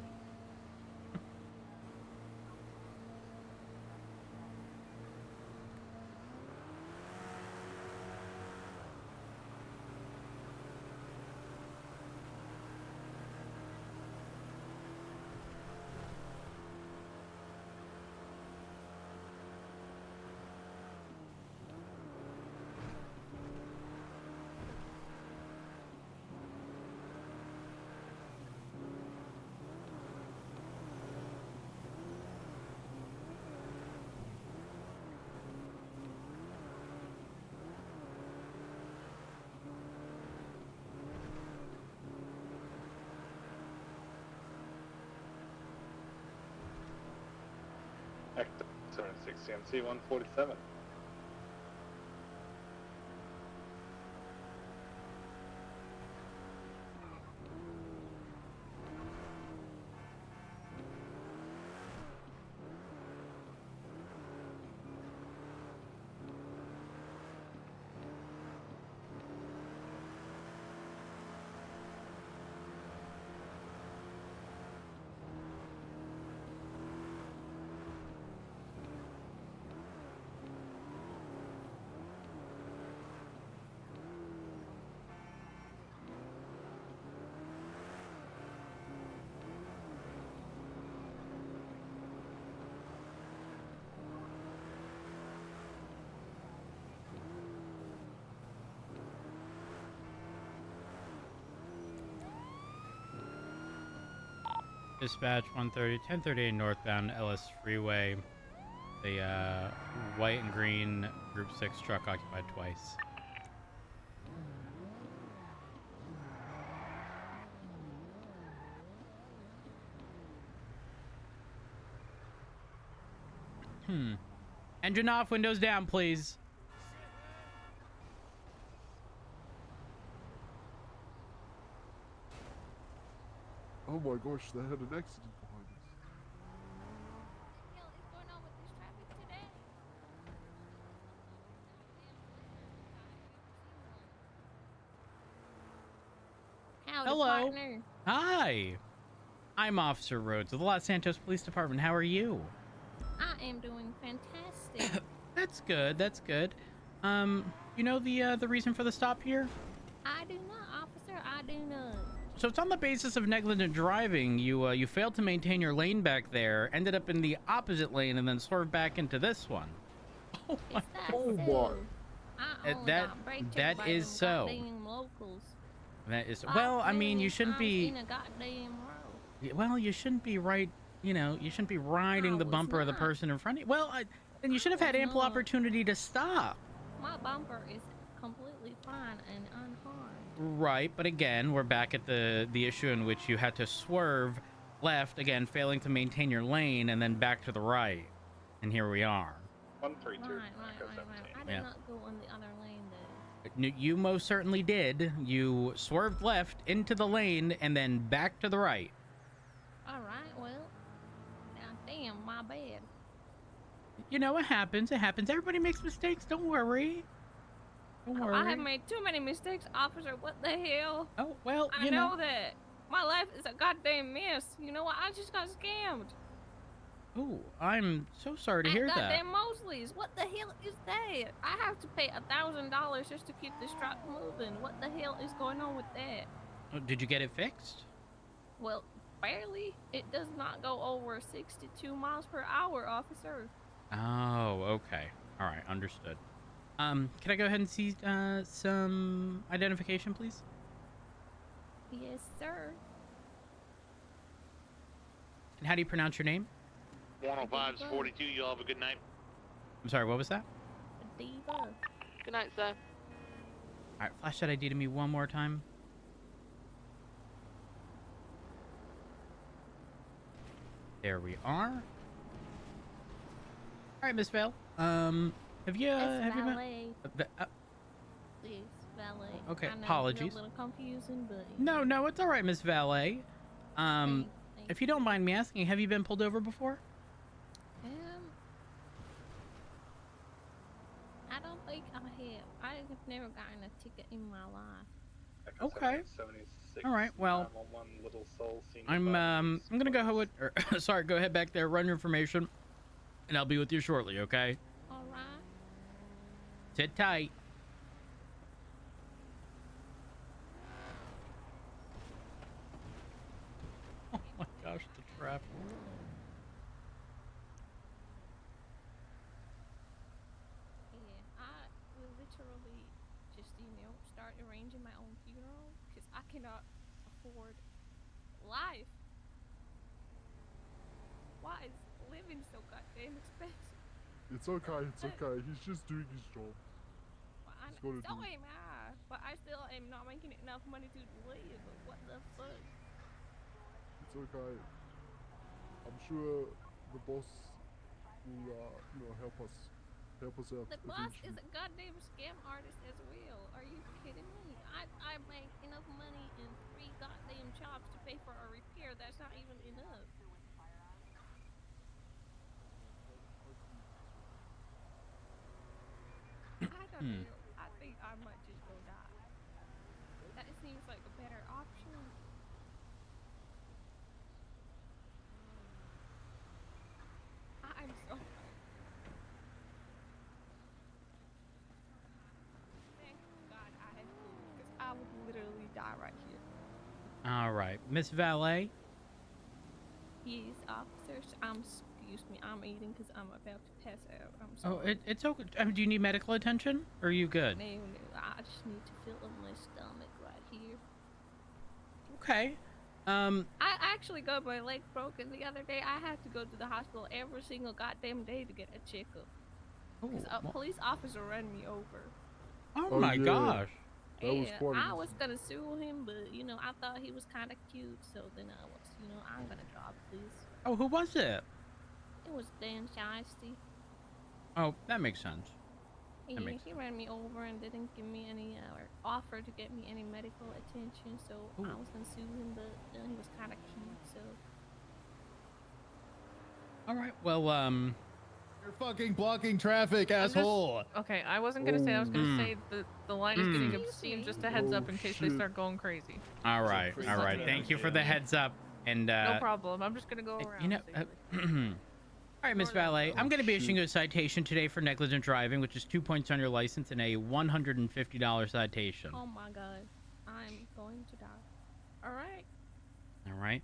Active 76 CMC 147. Dispatch 1038 northbound Ellis Freeway. The white and green Group 6 truck occupied twice. Engine off, windows down, please. Oh my gosh, they had an accident behind us. What the hell is going on with this traffic today? Howdy, Hello. partner. Hi. I'm Officer Rhodes of the Los Santos Police Department. How are you? I am doing fantastic. That's good. That's good. You know the reason for the stop here? I do not, officer. I do not. So it's on the basis of negligent driving. You failed to maintain your lane back there, ended up in the opposite lane, and then swerved back into this one. Is that Oh so? I only that- got brake checked that by is them so. goddamn locals. That is 5 well. I mean, you million shouldn't times be. in a goddamn row. Well, you shouldn't be right. You know, you shouldn't be riding I the was bumper of the not. person in front of you. Well, then you should have had was ample not. opportunity to stop. My bumper is completely fine and unharmed. Right, but again, we're back at the issue in which you had to swerve left, again, failing to maintain your lane, and then back to the right. And here we are. 132. Right. I did Yeah. not go on the other lane though. You most certainly did. You swerved left into the lane and then back to the right. All right, well, now damn, my bad. You know, it happens. It happens. Everybody makes mistakes. Don't worry. Don't worry. I have made too many mistakes, officer. What the hell? Oh, well, I know that. My life is a goddamn mess. You know what? I just got scammed. Oh, I'm so sorry to hear that. Goddamn Mosley's. What the hell is that? I have to pay $1,000 just to keep this truck moving. What the hell is going on with that? Oh, did you get it fixed? Well, Barely. It does not go over 62 miles per hour, officer. Oh, okay. All right, understood. Can I go ahead and see some identification, please? Yes, sir. And how do you pronounce your name? 105 is 42. You all have a good night. I'm sorry, what was that? Diva. Good night, sir. All right, flash that ID to me one more time. There we are. All right, Miss Vale. Have you It's been? valet. Yes, valet. Okay, I know, apologies. A little confusing, but No, it's all right, Miss Valet. Thank If you don't mind me asking, have you been pulled over before? I don't think I have. I have never gotten a ticket in my life. Okay. 76, All right. Well, 911, Little Soul, senior I'm bodies, gonna go ahead. Sorry, go ahead back there, run your information, and I'll be with you shortly. Okay. All right. Sit tight. Oh my gosh, the traffic. Yeah, I will literally just, start arranging my own funeral because I cannot afford life. Why is living so goddamn expensive? It's okay, it's okay. He's just doing his job. Well, I He's gotta so do it. am I, but I still am not making enough money to live. What the fuck? It's okay. I'm sure the boss will help us out The boss eventually. is a goddamn scam artist as well. Are you kidding me? I make enough money in 3 goddamn jobs to pay for a repair. That's not even enough. I don't know. I think I might just go die. That seems like a better option. I'm so. Thank God I had food because I would literally die right here. All right, Miss Valet. Yes, officers. Excuse me. I'm eating because I'm about to pass out. I'm Oh, sorry. it's okay. Do you need medical attention? Or are you good? No, I just need to fill up my stomach right here. Okay. I actually got my leg broken the other day. I had to go to the hospital every single goddamn day to get a checkup. Because a police officer ran me over. Oh my yeah. gosh. That was quite I an was gonna sue him, but I thought he was kind of cute, so then I was, I'm gonna drop this. Oh, who was it? It was Dan Shiesty. Oh, that makes sense. Yeah, he ran me over and didn't give me any or offer to get me any medical attention, so I was gonna sue him, but he was kind of cute, so. All right. Well, You're fucking blocking traffic, asshole. Okay, I wasn't gonna say. I was gonna say the line is getting Mm. obscene. Just a heads up in case they start going crazy. all right. All right. Thank you for the heads up. And No problem. I'm just gonna go around. All right, Miss Valet, I'm going to be issuing you a citation today for negligent driving, which is 2 points on your license and a $150 citation. Oh my god, I'm going to die. All right. All right.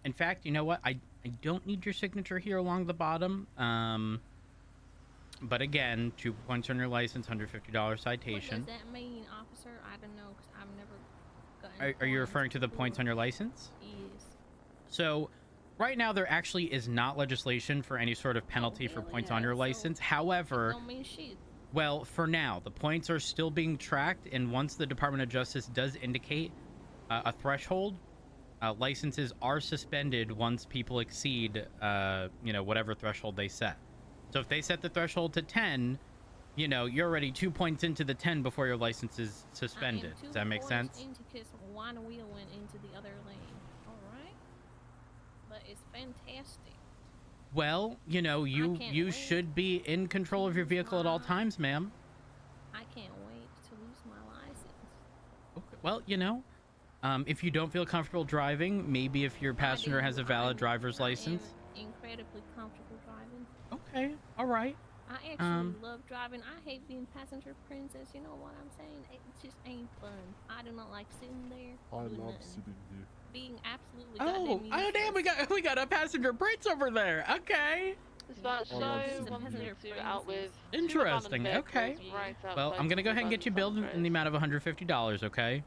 In fact, you know what? I don't need your signature here along the bottom. But again, 2 points on your license, $150 citation. What does that mean, officer? I don't know, because I've never gotten. Are you referring to the points on your license? Yes. So, right now there actually is not legislation for any sort of penalty for points on your license. However, Don't mean shit. well, for now, the points are still being tracked, and once the Department of Justice does indicate a threshold, licenses are suspended once people exceed, whatever threshold they set. So if they set the threshold to 10, you're already 2 points into the 10 before your license is suspended. Does that make sense? Because one wheel went into the other lane. All right. But it's fantastic. Well, you should be in control of your vehicle at all times, ma'am. I can't wait to lose my license. Okay. Well, if you don't feel comfortable driving, maybe if your passenger has a valid driver's license. Incredibly comfortable driving. Okay, all right. I actually love driving. I hate being passenger princess. You know what I'm saying? It just ain't fun. I do not like sitting there. I doing love nothing. sitting here. being absolutely Oh, goddamn useless. damn, we got a passenger prince over there. Okay. Dispatch, Oh, so that's some 132 out with Interesting. two abandoned Okay. vehicles right Well, outside I'm gonna go ahead and get you billed San in the amount of $150. Okay.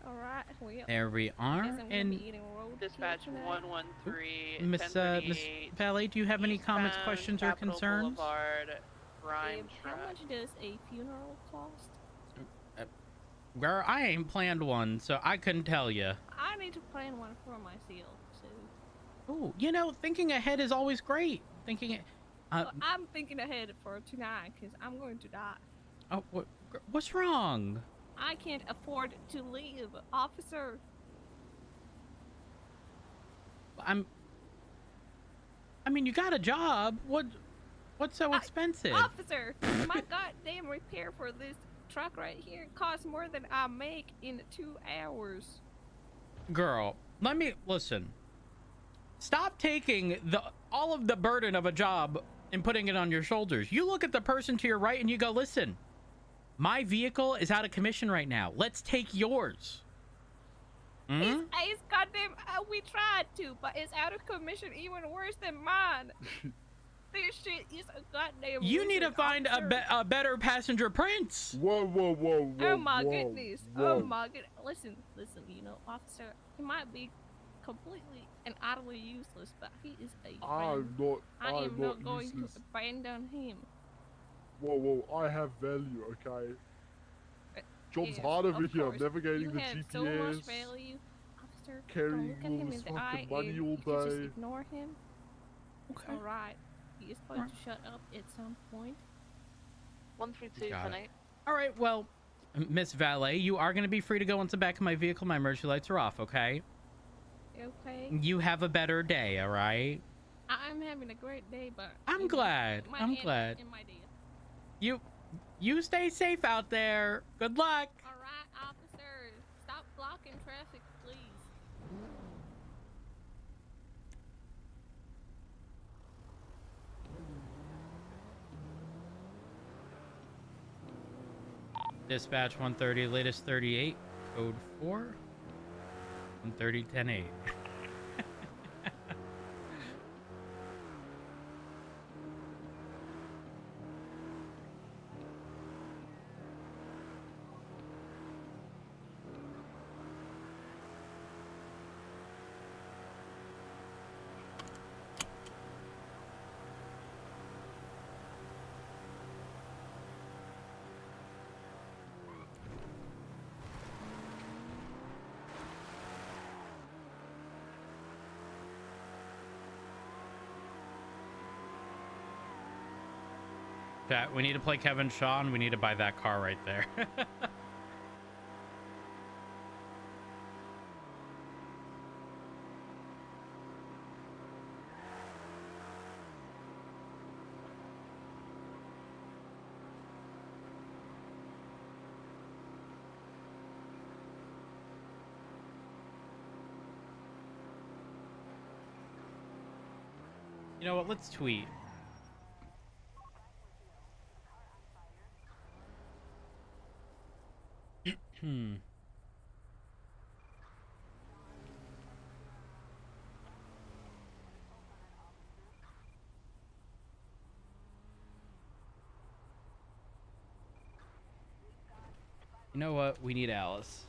All right. Well, There we guess are. I'm gonna And be eating roadkill Dispatch tonight. 113, Miss 1038. Valet, do you have any comments, eastbound questions, or Capitol concerns? Boulevard, Rhyme How truck. much does a funeral cost? Girl, I ain't planned one, so I couldn't tell you. I need to plan one for myself, so. Oh, you know, thinking ahead is always great. Well, I'm thinking ahead for tonight because I'm going to die. Oh, what's wrong? I can't afford to live, officer. I mean, you got a job. What's so expensive? Officer, my goddamn repair for this truck right here costs more than I make in 2 hours. Girl, listen. Stop taking all of the burden of a job and putting it on your shoulders. You look at the person to your right and you go, listen, my vehicle is out of commission right now. Let's take yours. It's goddamn, we tried to, but it's out of commission even worse than mine. This shit is a goddamn You need to wizard, find officer. a better passenger prince. Whoa. Oh my goodness. Whoa. Oh my goodness. Listen, you know, officer, he might be completely and utterly useless, but he is a friend. I am not going useless. to abandon him. Whoa, I have value, okay? Job's Yes, hard over of here, course. navigating You the have GPS. so much value, officer. Carrying Don't look at him all in this the eye fucking money and all you can just day. ignore him. Okay. Alright. He is going to shut up at some point. 132 Got it. tonight. All right, well, Miss Valet, you are going to be free to go into the back of my vehicle. My emergency lights are off, okay? Okay. You have a better day, all right? I'm having a great day, but I'm glad. my I'm head glad. in my day. You stay safe out there. Good luck. Alright, officer. Stop blocking traffic, please. Dispatch 130, latest 38, code 4, 130, 10-8. Chat, we need to play Kevin Shaw and we need to buy that car right there. You know what? Let's tweet. You know what? We need Alice.